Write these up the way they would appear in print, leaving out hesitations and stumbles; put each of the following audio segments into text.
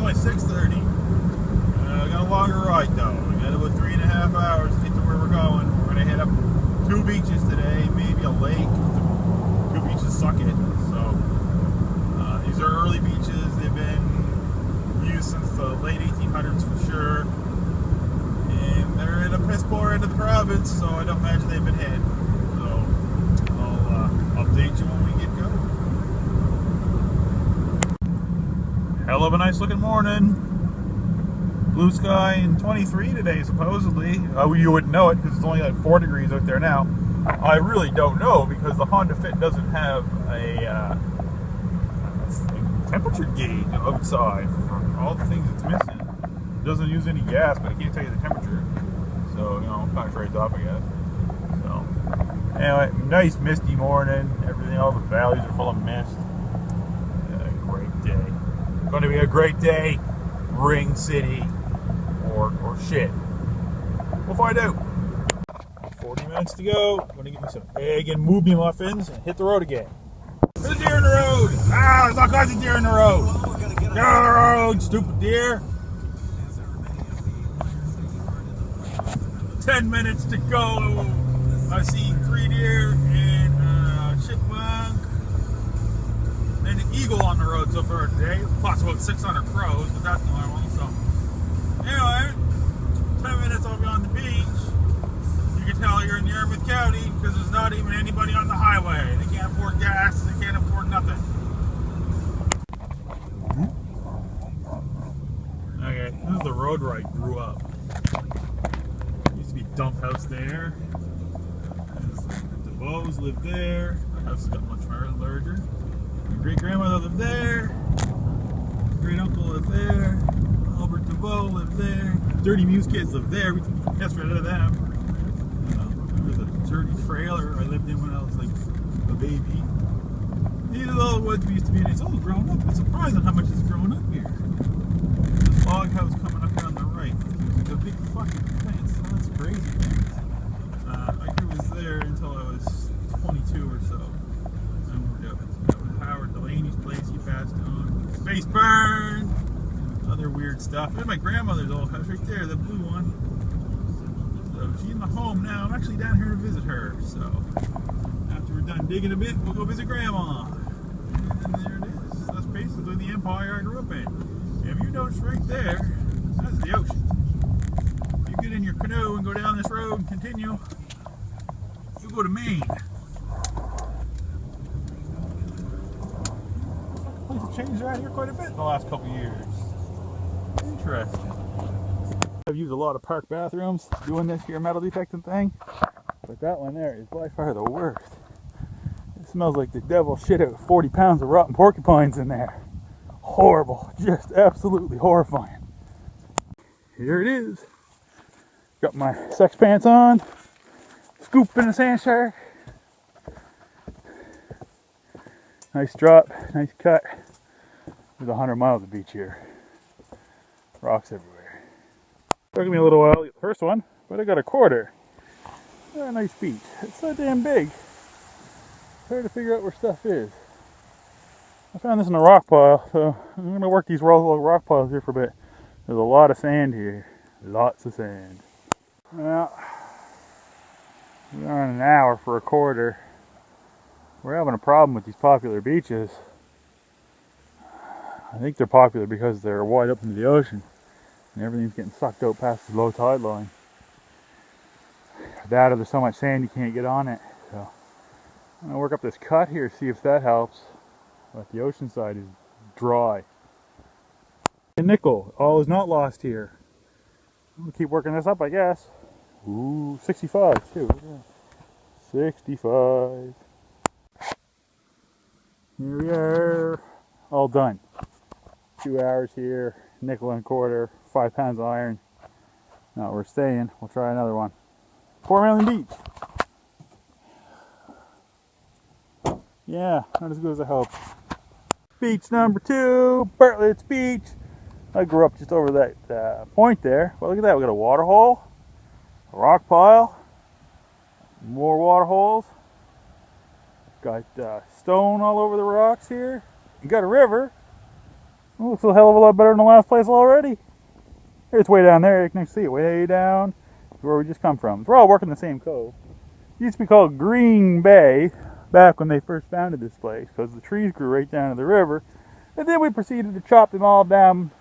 only 6:30. I got a longer ride though. We got about 3.5 hours to get to where we're going. We're gonna hit up 2 beaches today, maybe a lake. 2 beaches suck it. So these are early beaches. They've been used since the late 1800s for sure. And they're in a piss poor end of the province, so I don't imagine they've been hit. So I'll update you when we get going. Hell of a nice looking morning. Blue sky and 23 today, supposedly. You wouldn't know it because it's only like 4 degrees out there now. I really don't know because the Honda Fit doesn't have a temperature gauge outside for all the things it's missing. It doesn't use any gas, but it can't tell you the temperature. So, you know, kind of trades off, I guess. So, anyway, nice misty morning. Everything, all the valleys are full of mist. Great day. Going to be a great day. Ring City. Or shit. We'll find out. 40 minutes to go. I'm gonna get me some egg and movie muffins and hit the road again. There's a deer in the road! Ah, there's all kinds of deer in the road! Get out of the road, stupid deer! 10 minutes to go. I've seen 3 deer and a chipmunk and an eagle on the road so far today. Plus about 600 crows, but that's normal. So anyway, 10 minutes I'll be on the beach. You can tell you're in Yarmouth County because there's not even anybody on the highway. They can't afford gas, they can't afford nothing. Okay, this is the road where I grew up. There used to be a dump house there. The DeVos lived there. The house has got much larger. My great grandmother lived there. Great uncle lived there. Albert DeVoe lived there. Dirty Muse kids lived there. We took the piss right out of them. There was a dirty trailer I lived in when I was like a baby. These are all the woods we used to be in. It's all grown up. It's surprising how much it's grown up here. This log house coming up here on the right. It's a big fucking fence. Oh, that's crazy. I was there until I was 22 or so. I moved out. That was Howard Delaney's place. He passed on. Space burn. Other weird stuff. There's my grandmother's old house right there, the blue one. So she's in the home now. I'm actually down here to visit her. So after we're done digging a bit, we'll go visit Grandma. And there it is. That's basically the empire I grew up in. If you notice right there, that's the ocean. If you get in your canoe and go down this road and continue, you'll go to Maine. The place has changed around here quite a bit in the last couple of years. Interesting. I've used a lot of park bathrooms doing this here metal detecting thing, but that one there is by far the worst. It smells like the devil shit out 40 pounds of rotten porcupines in there. Horrible, just absolutely horrifying. Here it is. Got my sex pants on, scooping a sand shark. Nice drop, nice cut. There's 100 miles of beach here. Rocks everywhere. Took me a little while to get the first one, but I got a quarter. What a nice beach. It's so damn big. It's hard to figure out where stuff is. I found this in a rock pile, so I'm going to work these little rock piles here for a bit. There's a lot of sand here. Lots of sand. Well, we're on an hour for a quarter. We're having a problem with these popular beaches. I think they're popular because they're wide up into the ocean and everything's getting sucked out past the low tide line. That or there's so much sand you can't get on it. So I'm going to work up this cut here, see if that helps. But the ocean side is dry. A nickel, all is not lost here. We'll keep working this up, I guess. Ooh, 65 too. 65. Here we are. All done. 2 hours here, nickel and a quarter, 5 pounds of iron. Now we're staying. We'll try another one. Port Island Beach. Yeah, not as good as I hoped. Beach number 2, Bartlett's Beach. I grew up just over that point there. Well, look at that. We got a water hole, a rock pile, more water holes. Got stone all over the rocks here. You got a river. It looks a hell of a lot better than the last place already. It's way down there. You can see it way down where we just come from. We're all working the same cove. It used to be called Green Bay back when they first founded this place because the trees grew right down to the river. And then we proceeded to chop them all down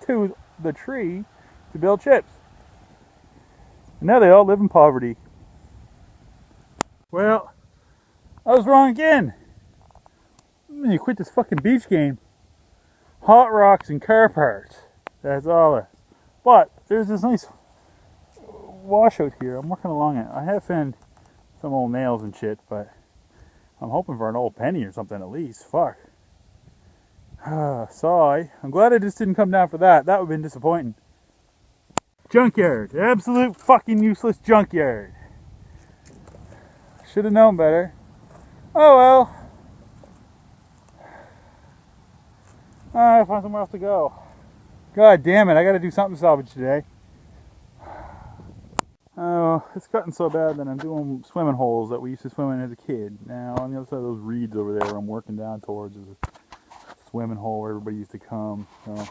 to the tree to build ships. And now they all live in poverty. Well, I was wrong again. I'm gonna quit this fucking beach game. Hot rocks and car parts. That's all it is. But there's this nice washout here. I'm working along it. I have found some old nails and shit, but I'm hoping for an old penny or something at least. Fuck. Sigh. I'm glad I just didn't come down for that. That would have been disappointing. Junkyard. Absolute fucking useless junkyard. Should have known better. Oh well. I find somewhere else to go. God damn it, I gotta do something salvage today. Oh, it's gotten so bad that I'm doing swimming holes that we used to swim in as a kid. Now, on the other side of those reeds over there I'm working down towards is a swimming hole where everybody used to come. So,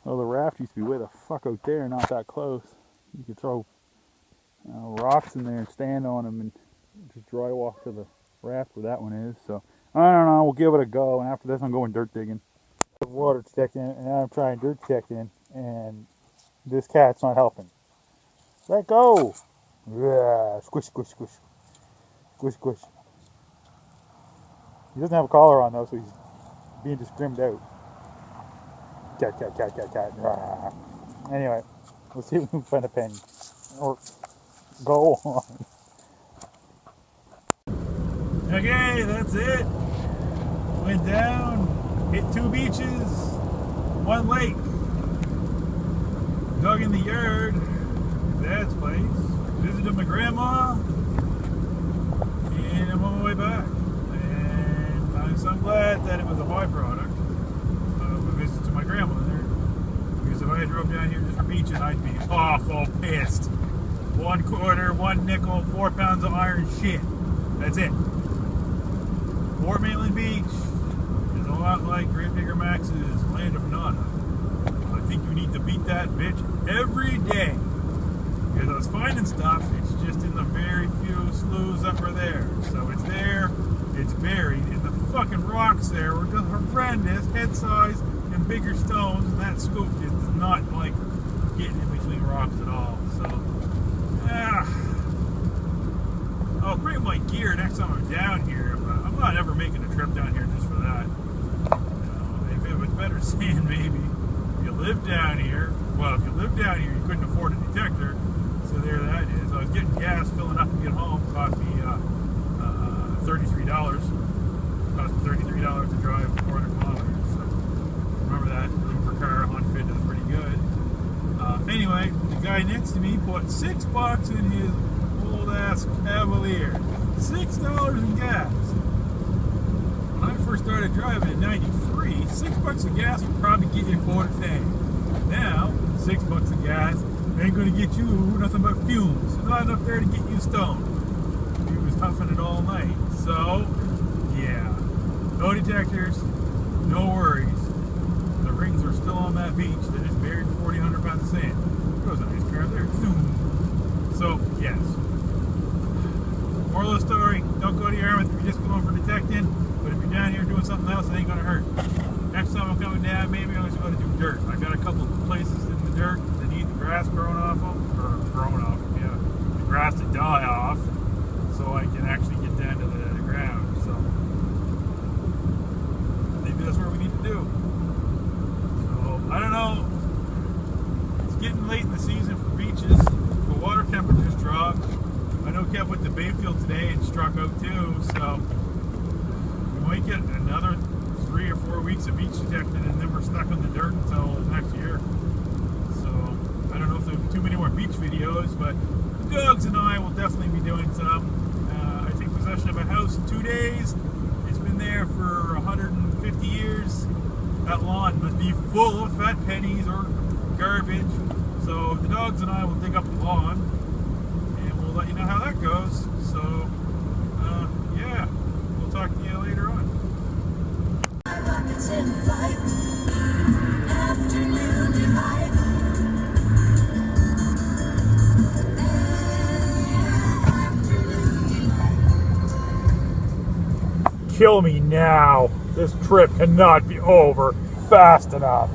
well, the raft used to be way the fuck out there, not that close. You could throw rocks in there and stand on them and just dry walk to the raft where that one is. So, I don't know, we'll give it a go, and after this I'm going dirt digging. Water detecting, and now I'm trying dirt detecting, and this cat's not helping. Let go! Yeah, squish, squish, squish. Squish, squish. He doesn't have a collar on though, so he's being discriminated out. Cat, cat, cat, cat, cat. Rah. Anyway, let's see if we can find a penny. Or go on. Okay, that's it. Went down, hit 2 beaches, 1 lake. Dug in the yard, Dad's place. Visited my grandma, and I'm on my way back. And I'm so glad that it was a byproduct of a visit to my grandmother. Because if I had drove down here just for beaching, I'd be awful pissed. 1 quarter, 1 nickel, 4 pounds of iron shit. That's it. Fort Mainland Beach is a lot like Great Bigger Max's Land of Nada. I think you need to beat that bitch every day. Because I was finding stuff, it's just in the very few sloughs up there. So it's there, it's buried, and the fucking rocks there were just horrendous, head size and bigger stones, and that scoop is not like getting in between rocks at all. So, I'll bring my gear next time I'm down here, but I'm not ever making a trip down here just for that. If it was better sand, maybe. If you live down here, well, if you live down here, you couldn't afford a detector. So there that is. I was getting gas, filling up to get home. It cost me $33. It cost me $33 to drive 400 kilometers. So remember that. Room per car, unfit is pretty good. Anyway, the guy next to me put $6 in his old ass Cavalier. $6 in gas. When I first started driving in '93, $6 of gas would probably get you a quarter tank. Now, $6 of gas ain't gonna get you nothing but fumes. Not enough there to get you stoned. He was huffing it all night. So, yeah. No detectors, no worries. The rings are still on that beach. They just buried 4,000 pounds of sand. There was a nice car there. So, yes. Moral of the story, don't go to Yarmouth if you're just going for detecting. But if you're down here doing something else, it ain't gonna hurt. Next time I'm coming down, maybe I'm just gonna do dirt. I got a couple of places in the dirt that need the grass growing off them, or growing off them, yeah. The grass to die off, so I can actually get down to the ground. So maybe that's what we need to do. So I don't know. It's getting late in the season for beaches. The water temperatures dropped. I know Kev went to Bayfield today and struck out too, so we might get another 3 or 4 weeks of beach detecting, and then we're stuck on the dirt until next year. So I don't know if there'll be too many more beach videos, but the dogs and I will definitely be doing some. I take possession of a house in 2 days. It's been there for 150 years. That lawn must be full of fat pennies or garbage. So the dogs and I will dig up the lawn, and we'll let you know how that goes. So yeah, we'll talk to you later on. Rockets in flight. Kill me now. This trip cannot be over fast enough.